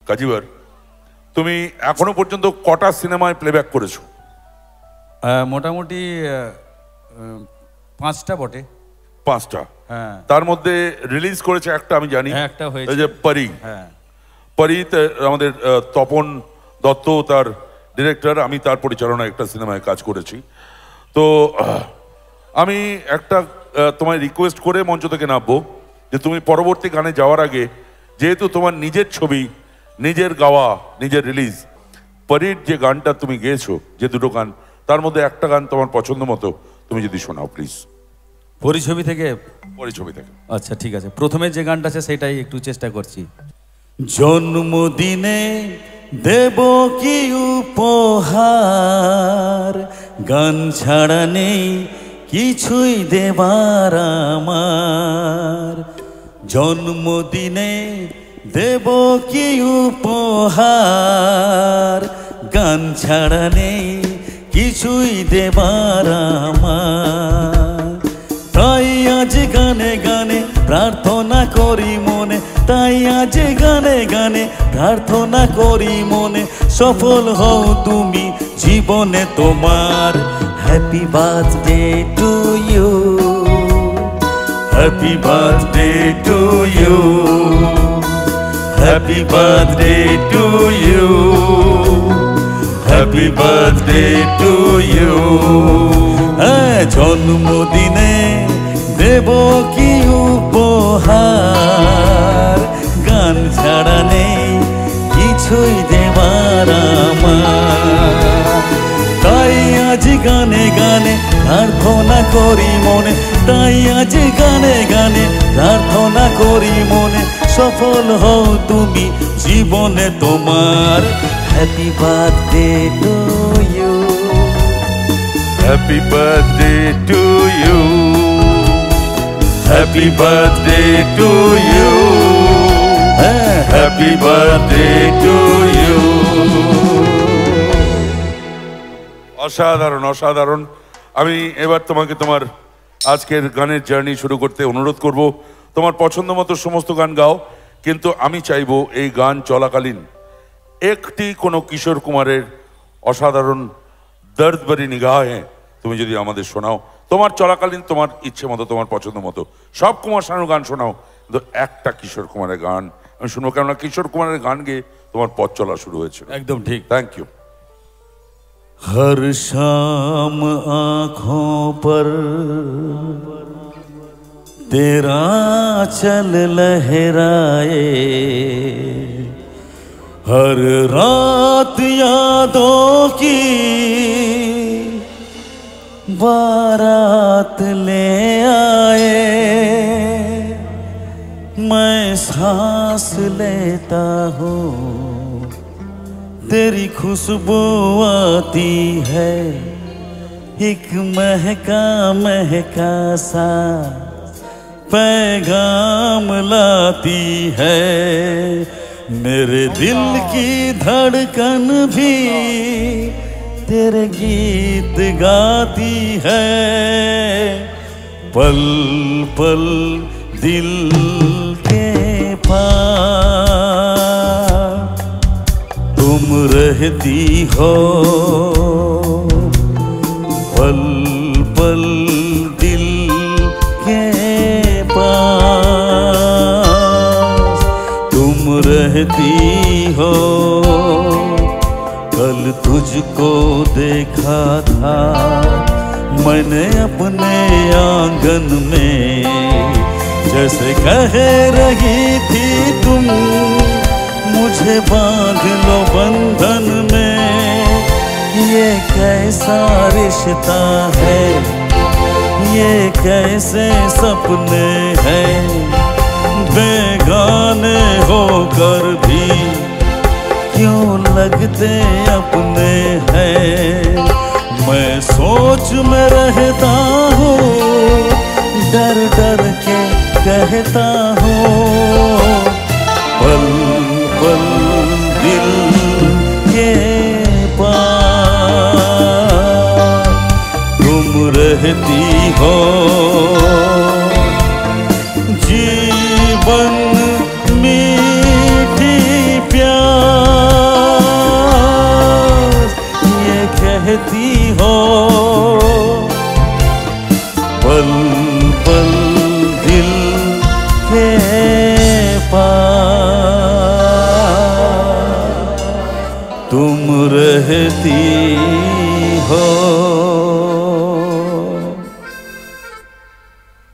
কাজীবার, তুমি এখনো পর্যন্ত কটা সিনেমায় প্লেব্যাক করেছো? মোটামুটি 5টা বটে। 5টা? হ্যাঁ। তার মধ্যে রিলিজ করেছে একটা, আমি জানি। হ্যাঁ, একটা হয়েছে, এই যে পরি। হ্যাঁ, পরিতে আমাদের তপন দত্ত তার ডিরেক্টর, আমি তার পরিচালনায় একটা সিনেমায় কাজ করেছি। তো আমি একটা তোমায় রিকোয়েস্ট করে মঞ্চ থেকে নামবো যে তুমি পরবর্তী গানে যাওয়ার আগে, যেহেতু তোমার নিজের ছবি, নিজের গাওয়া, নিজের রিলিজ, পরির যে গানটা তুমি গেয়েছো, যে দুটো গান, তার মধ্যে একটা গান তোমার পছন্দ মতো তুমি যদি শোনাও প্লিজ। পরিছবি থেকে? পরিছবি থেকে। আচ্ছা ঠিক আছে, প্রথমে যে গানটা আছে সেটাই একটু চেষ্টা করছি। জন্মদিনে দেব কি উপহার, গান ছাড়া নেই কিছুই দেবার আমার। জন্মদিনে দেব কি উপহার, গান ছাড়া নেই কিছুই দেবার আমার। তাই আজ গানে গানে প্রার্থনা করি মনে, তাই আজ গানে গানে প্রার্থনা করি মনে, সফল হও তুমি জীবনে তোমার। Happy birthday to you, happy birthday to you, happy birthday to you, happy birthday to you. জন্মদিনে দেব কি উপহার, গান ছাড়া নেই কিছুই দেবার আমার। তাই আজ গানে গানে প্রার্থনা করি মনে, তাই আজ গানে গানে প্রার্থনা করি মনে, সফল হও তুমি জীবনে তোমার। Happy birthday to you, happy birthday to you, happy birthday to you, happy birthday to you. অসাধারণ, অসাধারণ। আমি এবার তোমাকে তোমার আজকের গানের জার্নি শুরু করতে অনুরোধ করব। তোমার পছন্দ মতো সমস্ত গান গাও, কিন্তু আমি চাইবো এই গান চলাকালীন একটি কোনো কিশোর কুমারের অসাধারণ দর্দ ভরি নিগাহে তুমি যদি আমাদের শোনাও, তোমার চলাকালীন তোমার ইচ্ছে মতো, তোমার পছন্দ মতো। সব কুমার শানুর গান শোনাও, কিন্তু একটা কিশোর কুমারের গান আমি শুনবো, কেননা কিশোর কুমারের গান গেয়ে তোমার পথ চলা শুরু হয়েছিল। একদম ঠিক। Thank you. हर शाम आँखों पर तेरा चल लहराए, हर रात यादों की बारात ले आए। मैं सांस लेता हूँ तेरी खुशबू आती है, एक महका महका सा पैगाम लाती है। मेरे दिल की धड़कन भी तेरे गीत गाती है, पल पल दिल के पास तुम रहती हो, पल पल दिल के पास तुम रहती हो। कल तुझको देखा था मैंने अपने आंगन में, जैसे कह रही थी तुम मुझे बांध लो बंधन में। ये कैसा रिश्ता है, ये कैसे सपने हैं, बेगाने होकर भी क्यों लगते अपने हैं। मैं सोच में रहता हूँ, डर डर के कहता हूँ, पल पल दिल के पास तुम रहती हो। जीवन मीठी प्यार रहती हो।